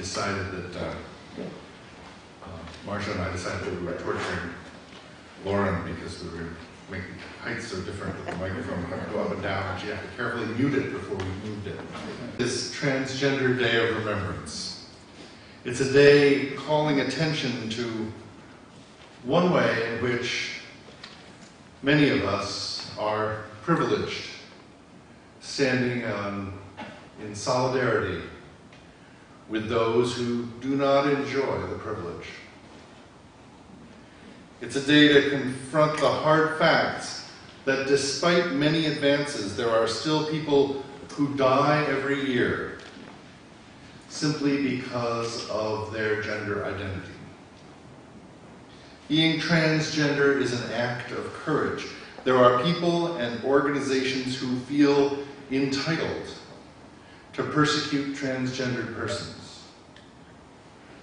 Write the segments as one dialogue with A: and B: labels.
A: decided that, Marcia and I decided that we were torturing Lauren because we were making heights so different that the microphone had to go up and down, and she had to carefully mute it before we moved it. This Transgender Day of Remembrance. It's a day calling attention to one way in which many of us are privileged, standing in solidarity with those who do not enjoy the privilege. It's a day to confront the hard facts that despite many advances, there are still people who die every year simply because of their gender identity. Being transgender is an act of courage. There are people and organizations who feel entitled to persecute transgendered persons,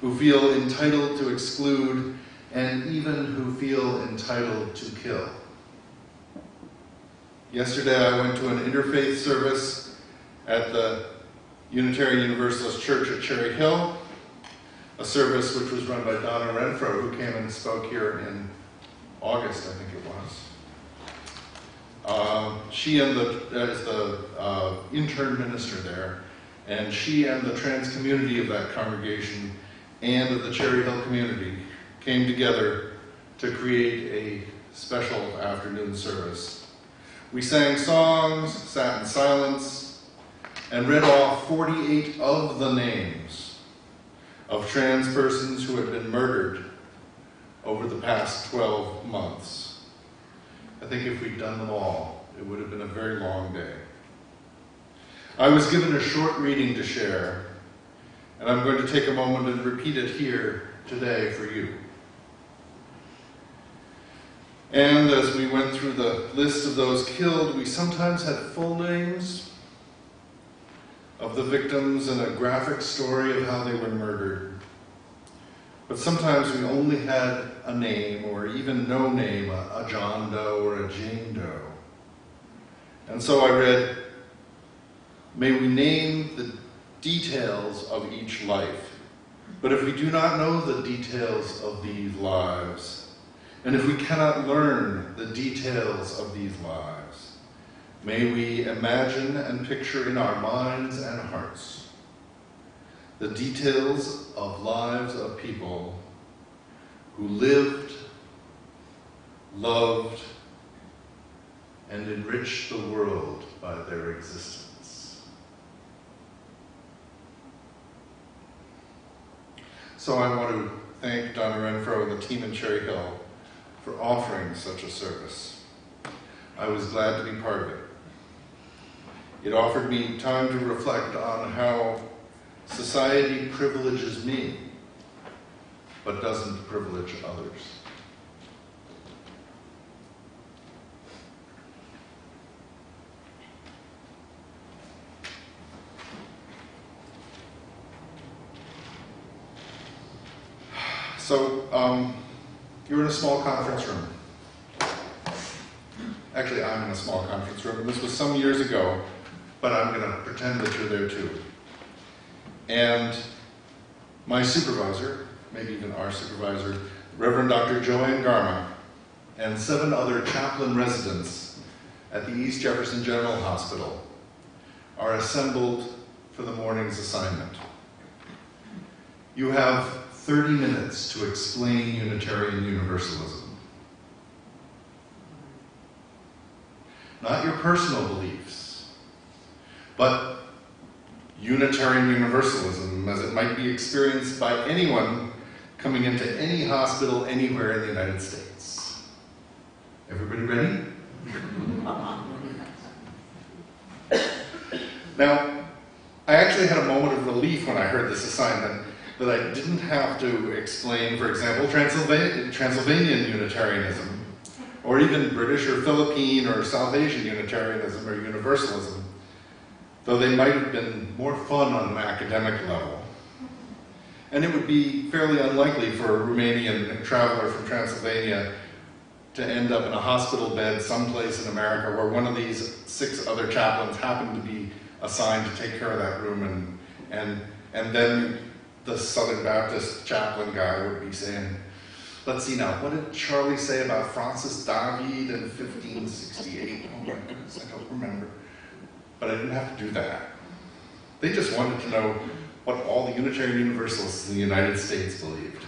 A: who feel entitled to exclude, and even who feel entitled to kill. Yesterday I went to an interfaith service at the Unitarian Universalist Church at Cherry Hill, a service which was run by Donna Renfro, who came and spoke here in August, I think it was. She is the intern minister there, and she and the trans community of that congregation and of the Cherry Hill community came together to create a special afternoon service. We sang songs, sat in silence, and read off 48 of the names of trans persons who had been murdered over the past 12 months. I think if we'd done them all, it would have been a very long day. I was given a short reading to share, and I'm going to take a moment and repeat it here today for you. And as we went through the list of those killed, we sometimes had full names of the victims and a graphic story of how they were murdered. But sometimes we only had a name, or even no name, a John Doe or a Jane Doe. And so I read, "May we name the details of each life, but if we do not know the details of these lives, and if we cannot learn the details of these lives, may we imagine and picture in our minds and hearts the details of lives of people who lived, loved, and enriched the world by their existence." So I want to thank Donna Renfro and the team in Cherry Hill for offering such a service. I was glad to be part of it. It offered me time to reflect on how society privileges me, but doesn't privilege others. So, you're in a small conference room. Actually, I'm in a small conference room, and this was some years ago, but I'm going to pretend that you're there too. And my supervisor, maybe even our supervisor, Reverend Dr. Joanne Garma, and 7 other chaplain residents at the East Jefferson General Hospital are assembled for the morning's assignment. You have 30 minutes to explain Unitarian Universalism. Not your personal beliefs, but Unitarian Universalism as it might be experienced by anyone coming into any hospital anywhere in the United States. Everybody ready? Now, I actually had a moment of relief when I heard this assignment that I didn't have to explain, for example, Transylvanian Unitarianism, or even British or Philippine or South Asian Unitarianism or Universalism, though they might have been more fun on an academic level. And it would be fairly unlikely for a Romanian traveler from Transylvania to end up in a hospital bed someplace in America where one of these 6 other chaplains happened to be assigned to take care of that room, and then the Southern Baptist chaplain guy would be saying, let's see now, what did Charlie say about Francis David in 1568? Oh my goodness, I don't remember. But I didn't have to do that. They just wanted to know what all the Unitarian Universalists in the United States believed.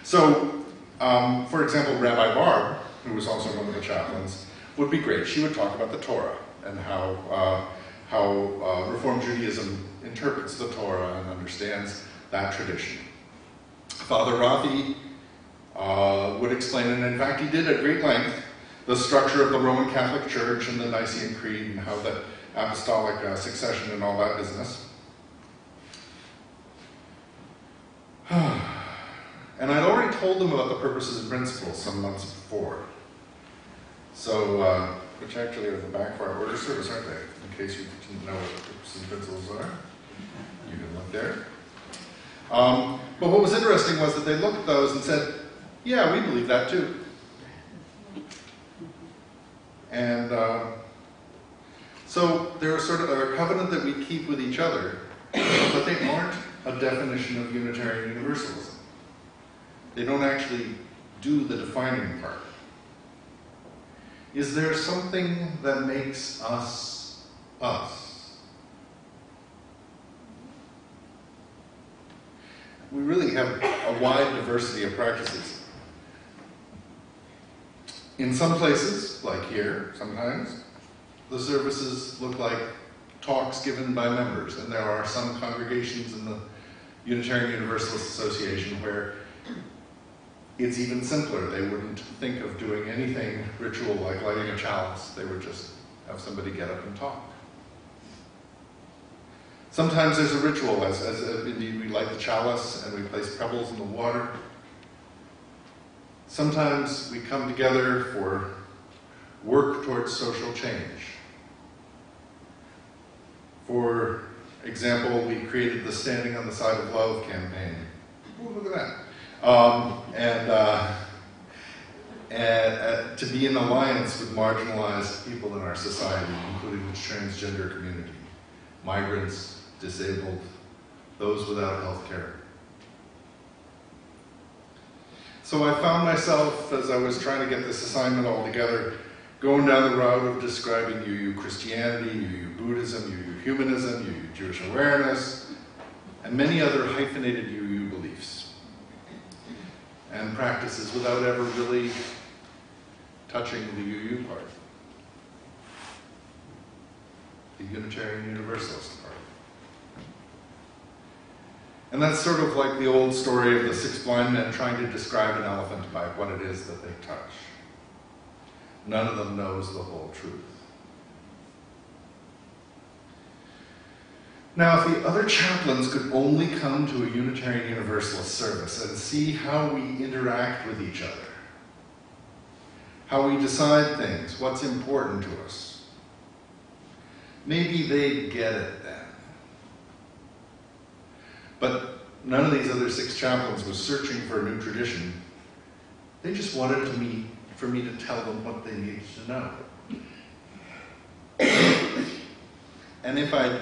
A: So, for example, Rabbi Barb, who was also one of the chaplains, would be great. She would talk about the Torah and how Reform Judaism interprets the Torah and understands that tradition. Father Rafi would explain, and in fact he did at great length, the structure of the Roman Catholic Church and the Nicene Creed and how the apostolic succession and all that business. And I'd already told them about the purposes and principles some months before. So, which actually are the back of our order service, aren't they? In case you didn't know what the purposes and principles are. You can look there. But what was interesting was that they looked at those and said, yeah, we believe that too. And so they're sort of a covenant that we keep with each other, but they aren't a definition of Unitarian Universalism. They don't actually do the defining part. Is there something that makes us us? We really have a wide diversity of practices. In some places, like here, sometimes, the services look like talks given by members, and there are some congregations in the Unitarian Universalist Association where it's even simpler. They wouldn't think of doing anything ritual like lighting a chalice. They would just have somebody get up and talk. Sometimes there's a ritual, as indeed we light the chalice and we place pebbles in the water. Sometimes we come together for work towards social change. For example, we created the Standing on the Side of Love campaign. Ooh, look at that. And to be in alliance with marginalized people in our society, including the transgender community, migrants, disabled, those without health care. So I found myself, as I was trying to get this assignment all together, going down the route of describing UU Christianity, UU Buddhism, UU Humanism, UU Jewish Awareness, and many other hyphenated UU beliefs and practices without ever really touching the UU part, the Unitarian Universalist part. And that's sort of like the old story of the 6 blind men trying to describe an elephant by what it is that they touch. None of them knows the whole truth. Now, if the other chaplains could only come to a Unitarian Universalist service and see how we interact with each other, how we decide things, what's important to us, maybe they'd get it then. But none of these other 6 chaplains was searching for a new tradition. They just wanted for me to tell them what they needed to know. And if I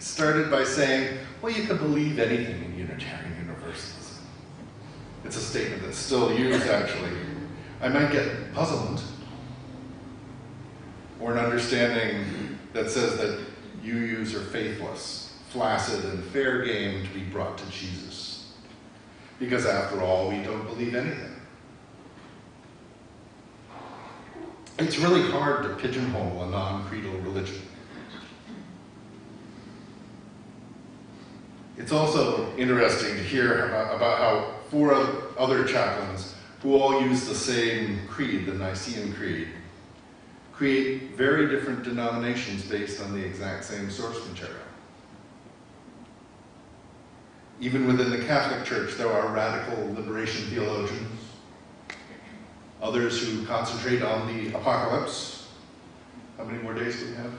A: started by saying, well, you could believe anything in Unitarian Universalism. It's a statement that's still used, actually. I might get puzzlement, or an understanding that says that UUs are faithless, flaccid, and fair game to be brought to Jesus. Because after all, we don't believe anything. It's really hard to pigeonhole a non-creedal religion. It's also interesting to hear about how 4 other chaplains, who all use the same creed, the Nicene Creed, create very different denominations based on the exact same source material. Even within the Catholic Church, there are radical liberation theologians, others who concentrate on the apocalypse. How many more days do we have?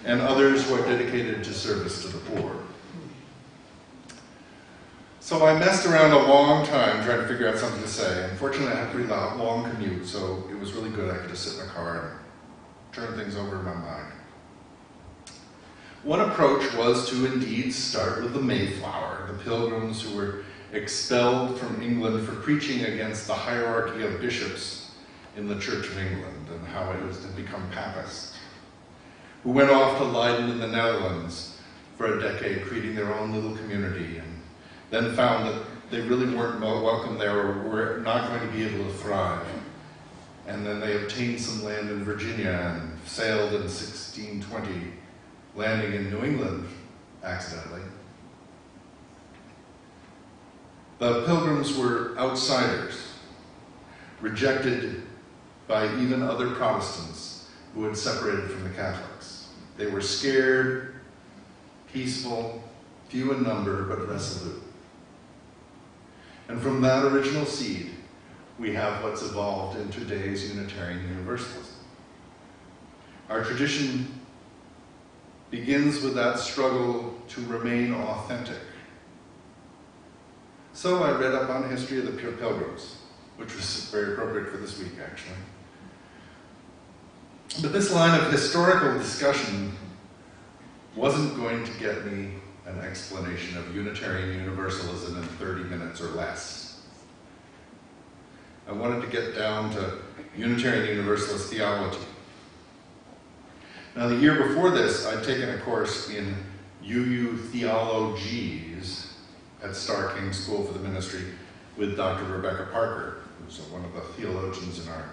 A: And others who are dedicated to service to the poor. So I messed around a long time trying to figure out something to say. Unfortunately, I had a pretty long commute, so it was really good. I could just sit in the car and turn things over in my mind. One approach was to indeed start with the Mayflower, the Pilgrims who were expelled from England for preaching against the hierarchy of bishops in the Church of England and how it was to become Papist, who went off to Leiden in the Netherlands for a decade, creating their own little community, and then found that they really weren't welcome there or were not going to be able to thrive. And then they obtained some land in Virginia and sailed in 1620, landing in New England accidentally. The Pilgrims were outsiders, rejected by even other Protestants who had separated from the Catholics. They were scared, peaceful, few in number, but resolute. And from that original seed, we have what's evolved in today's Unitarian Universalism. Our tradition begins with that struggle to remain authentic. So I read up on the history of the Pilgrims, which was very appropriate for this week, actually. But this line of historical discussion wasn't going to get me an explanation of Unitarian Universalism in 30 minutes or less. I wanted to get down to Unitarian Universalist theology. Now, the year before this, I'd taken a course in UUCSJS at Starr King School for the Ministry with Dr. Rebecca Parker, who's one of the theologians in our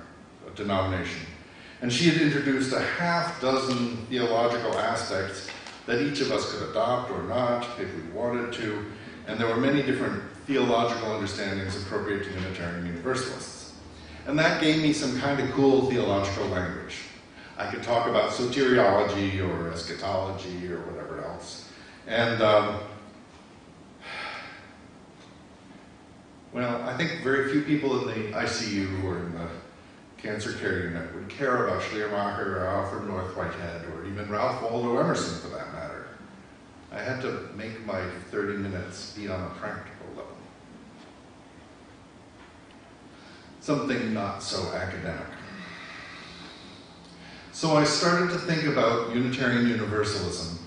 A: denomination. And she had introduced a half dozen theological aspects that each of us could adopt or not if we wanted to, and there were many different theological understandings appropriate to Unitarian Universalists. And that gave me some kind of cool theological language. I could talk about soteriology or eschatology or whatever else. And, well, I think very few people in the ICU or in the cancer care unit would care about Schleiermacher or Alfred North Whitehead or even Ralph Waldo Emerson for that matter. I had to make my 30 minutes be on a practical level. Something not so academic. So I started to think about Unitarian Universalism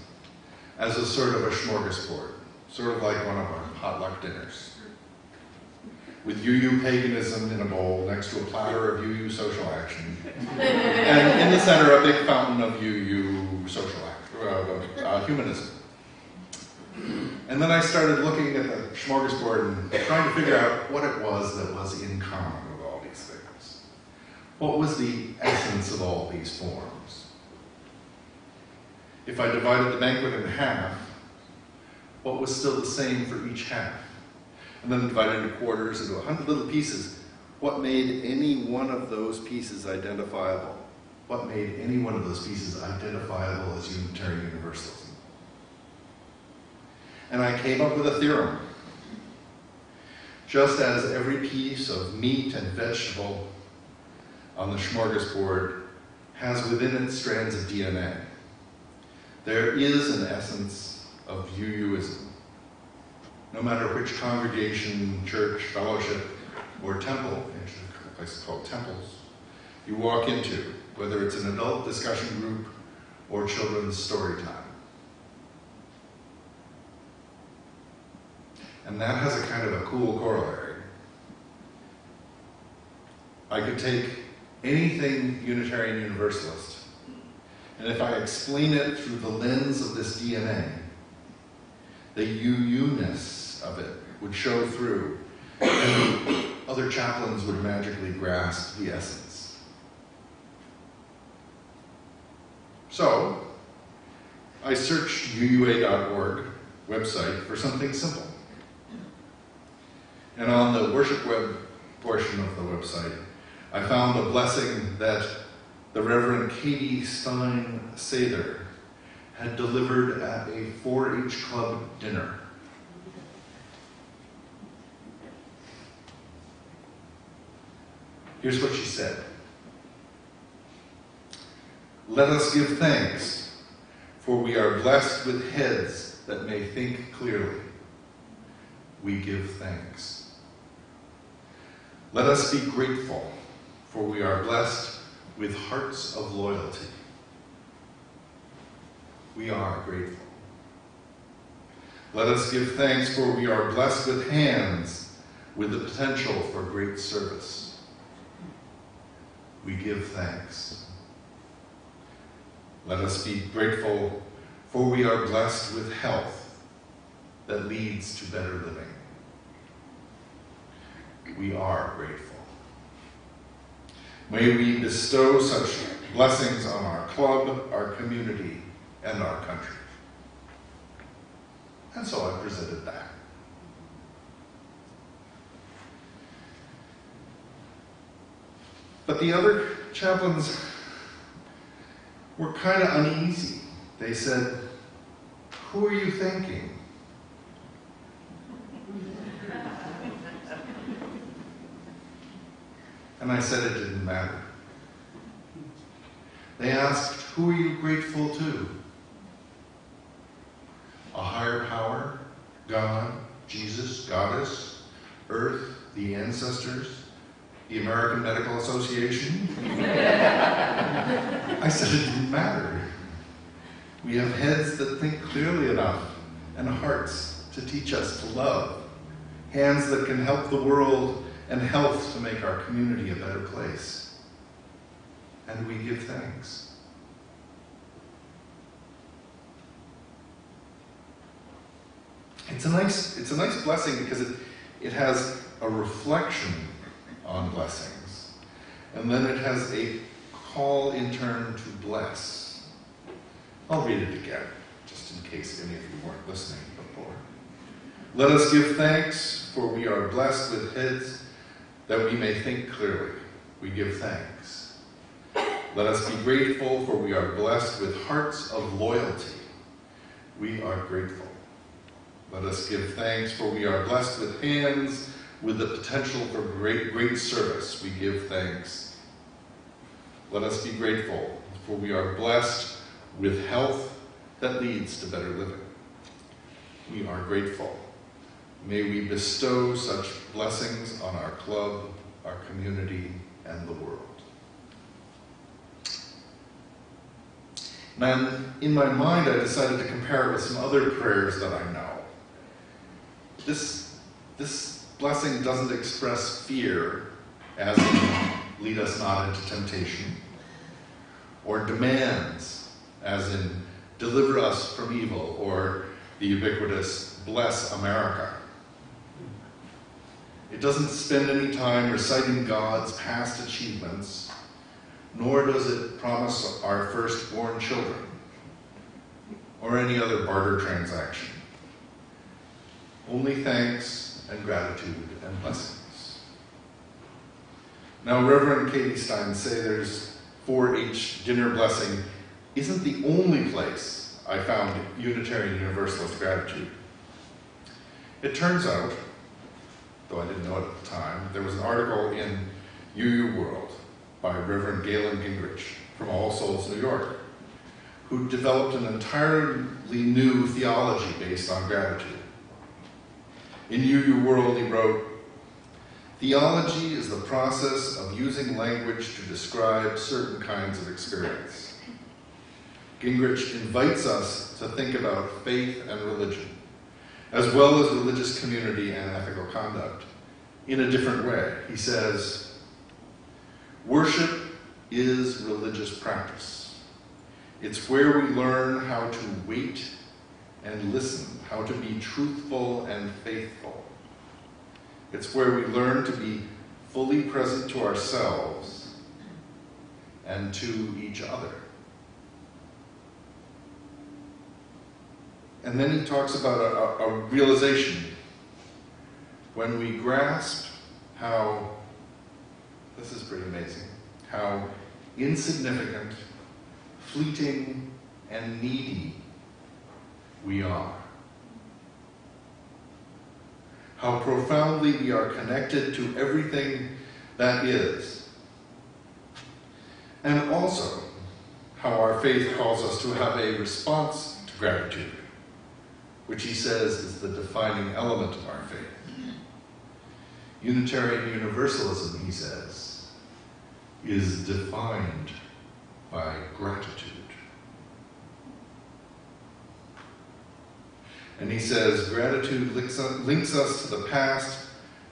A: as a sort of a smorgasbord, sort of like one of our potluck dinners, with UU paganism in a bowl next to a platter of UU social action, and in the center a big fountain of UU social humanism. And then I started looking at the smorgasbord and trying to figure out what it was that was in common with all these things. What was the essence of all these forms? If I divided the banquet in half, what was still the same for each half? And then divided into quarters, into 100 little pieces. What made any one of those pieces identifiable? What made any one of those pieces identifiable as Unitarian Universalism? And I came up with a theorem. Just as every piece of meat and vegetable on the smorgasbord has within it strands of DNA, there is an essence of UUism. No matter which congregation, church, fellowship, or temple, actually places called temples, you walk into, whether it's an adult discussion group or children's story time. And that has a kind of a cool corollary. I could take anything Unitarian Universalist, and if I explain it through the lens of this DNA, the UU-ness of it would show through, and other chaplains would magically grasp the essence. So, I searched UUA.org website for something simple. And on the worship web portion of the website, I found a blessing that the Reverend Katie Stein Sather had delivered at a 4-H club dinner. Here's what she said. Let us give thanks, for we are blessed with heads that may think clearly. we give thanks. Let us be grateful, for we are blessed with hearts of loyalty. We are grateful. Let us give thanks, for we are blessed with hands with the potential for great service. We give thanks. Let us be grateful, for we are blessed with health that leads to better living. We are grateful. May we bestow such blessings on our club, our community, and our country. And so I presented that. But the other chaplains were kind of uneasy. They said, "Who are you thanking?" And I said it didn't matter. They asked, "Who are you grateful to?" A higher power, God, Jesus, Goddess, Earth, the ancestors, the American Medical Association? I said it didn't matter. We have heads that think clearly enough and hearts to teach us to love, hands that can help the world, and health to make our community a better place. And we give thanks. It's a nice blessing because it has a reflection on blessings. And then it has a call in turn to bless. I'll read it again, just in case any of you weren't listening before. Let us give thanks, for we are blessed with heads that we may think clearly. We give thanks. Let us be grateful, for we are blessed with hearts of loyalty. We are grateful. Let us give thanks, for we are blessed with hands with the potential for great service. We give thanks. Let us be grateful, for we are blessed with health that leads to better living. We are grateful. May we bestow such blessings on our club, our community, and the world. And in my mind, I decided to compare it with some other prayers that I know. This blessing doesn't express fear, as in lead us not into temptation, or demands, as in deliver us from evil, or the ubiquitous bless America. It doesn't spend any time reciting God's past achievements, nor does it promise our firstborn children, or any other barter transaction. Only thanks and gratitude and blessings. Now, Reverend Katie Stein say there's 4-H dinner blessing isn't the only place I found Unitarian Universalist gratitude. It turns out, though I didn't know it at the time, there was an article in UU World by Reverend Galen Gingrich from All Souls, New York, who developed an entirely new theology based on gratitude. In UU World, he wrote, "Theology is the process of using language to describe certain kinds of experience." Gingrich invites us to think about faith and religion, as well as religious community and ethical conduct, in a different way. He says, "Worship is religious practice. It's where we learn how to wait and listen, how to be truthful and faithful. It's where we learn to be fully present to ourselves and to each other." And then he talks about a realization when we grasp how, this is pretty amazing, how insignificant, fleeting, and needy we are. How profoundly we are connected to everything that is. And also, how our faith calls us to have a response to gratitude, which he says is the defining element of our faith. Unitarian Universalism, he says, is defined by gratitude. And he says, gratitude links us to the past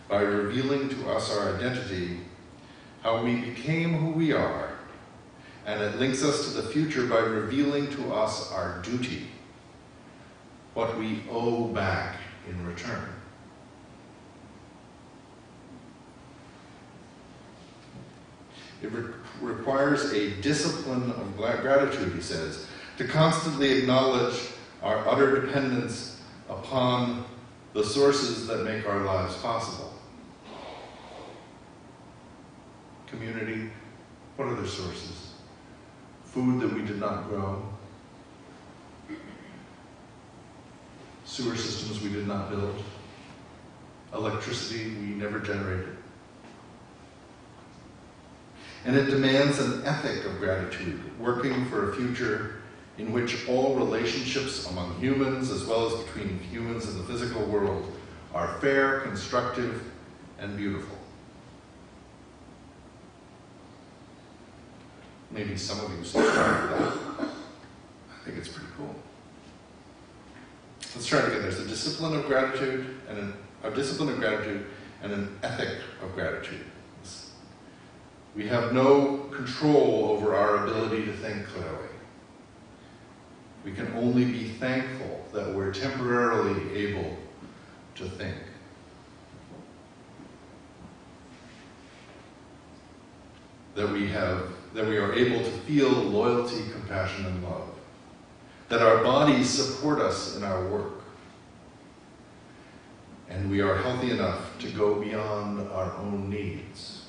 A: by revealing to us our identity, how we became who we are, and it links us to the future by revealing to us our duty, what we owe back in return. It requires a discipline of gratitude, he says, to constantly acknowledge our utter dependence upon the sources that make our lives possible. Community, what other sources? Food that we did not grow. Sewer systems we did not build. Electricity we never generated. And it demands an ethic of gratitude, working for a future in which all relationships among humans, as well as between humans and the physical world, are fair, constructive, and beautiful. Maybe some of you subscribe to that. I think it's pretty cool. Let's try it again. There's a discipline of gratitude and an ethic of gratitude. We have no control over our ability to think clearly. We can only be thankful that we're temporarily able to think. That we are able to feel loyalty, compassion, and love. That our bodies support us in our work. And we are healthy enough to go beyond our own needs.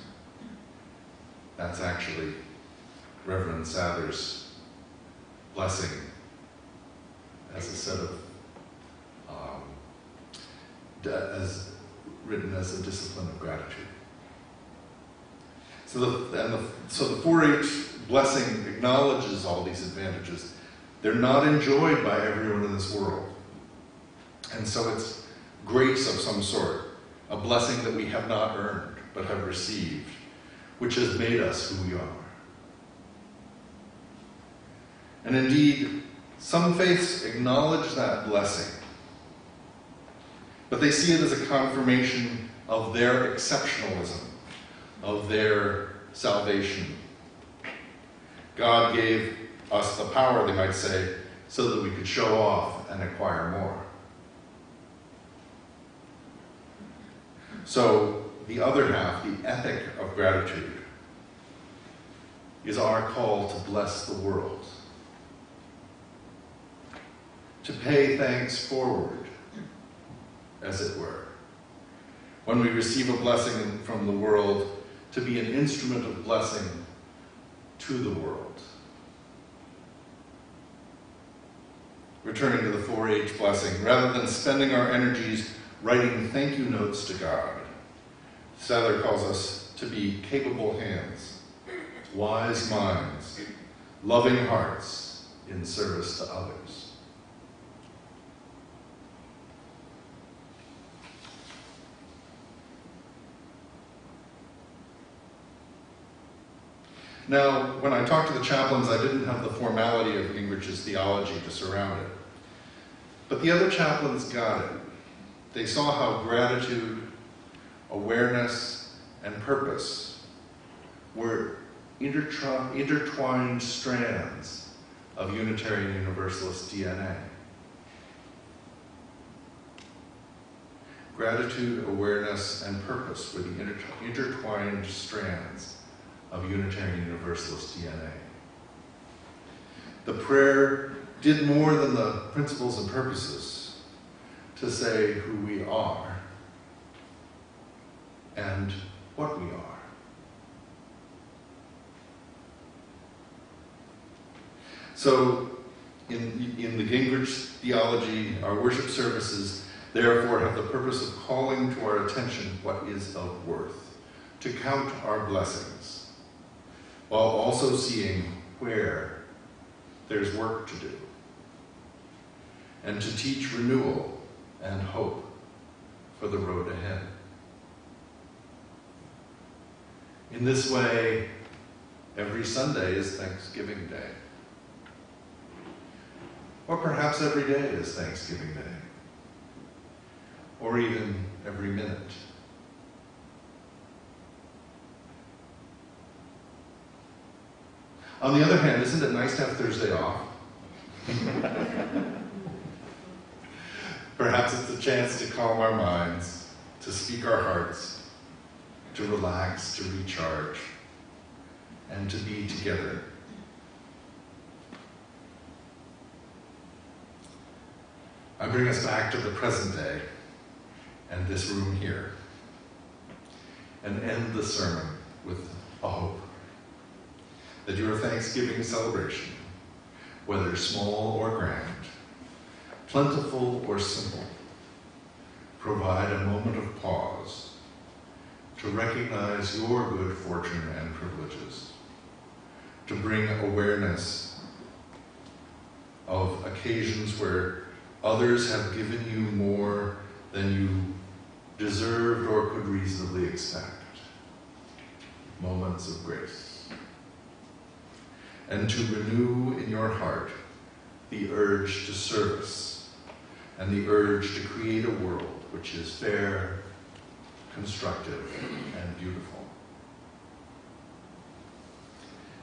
A: That's actually Reverend Sather's blessing as a set of, as written as a discipline of gratitude. So the 4-H blessing acknowledges all these advantages. They're not enjoyed by everyone in this world. And so it's grace of some sort, a blessing that we have not earned but have received, which has made us who we are. And indeed, some faiths acknowledge that blessing, but they see it as a confirmation of their exceptionalism, of their salvation. God gave us the power, they might say, so that we could show off and acquire more. So, the other half, the ethic of gratitude, is our call to bless the world. To pay thanks forward, as it were. When we receive a blessing from the world, to be an instrument of blessing to the world. Returning to the 4-H blessing, rather than spending our energies writing thank you notes to God, Sather calls us to be capable hands, wise minds, loving hearts in service to others. Now, when I talked to the chaplains, I didn't have the formality of Gingrich's theology to surround it. But the other chaplains got it. They saw how gratitude, awareness, and purpose were intertwined strands of Unitarian Universalist DNA. Gratitude, awareness, and purpose were the intertwined strands of Unitarian Universalist DNA. The prayer did more than the principles and purposes to say who we are and what we are. So, in the Gingrich theology, our worship services therefore have the purpose of calling to our attention what is of worth, to count our blessings, while also seeing where there's work to do. and to teach renewal and hope for the road ahead. In this way, every Sunday is Thanksgiving Day. Or perhaps every day is Thanksgiving Day. Or even every minute. On the other hand, isn't it nice to have Thursday off? Perhaps it's a chance to calm our minds, to speak our hearts, to relax, to recharge, and to be together. I bring us back to the present day and this room here, and end the sermon with a hope that your Thanksgiving celebration, whether small or grand, plentiful or simple, provide a moment of pause to recognize your good fortune and privileges, to bring awareness of occasions where others have given you more than you deserved or could reasonably expect. Moments of grace. And to renew in your heart the urge to service and the urge to create a world which is fair, constructive, and beautiful.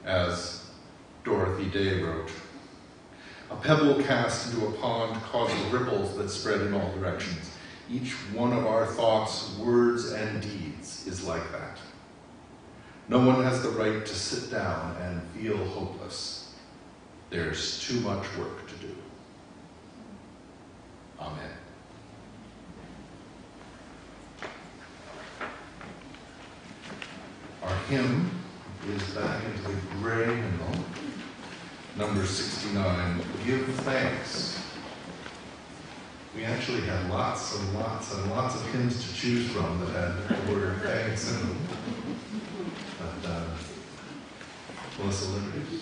A: As Dorothy Day wrote, "A pebble cast into a pond causes ripples that spread in all directions. Each one of our thoughts, words, and deeds is like that. No one has the right to sit down and feel hopeless. There's too much work to do." Amen. Our hymn is back into the gray hymnal, number 69, Give Thanks. We actually had lots and lots and lots of hymns to choose from that had the word thanks in them. But Melissa Liberty.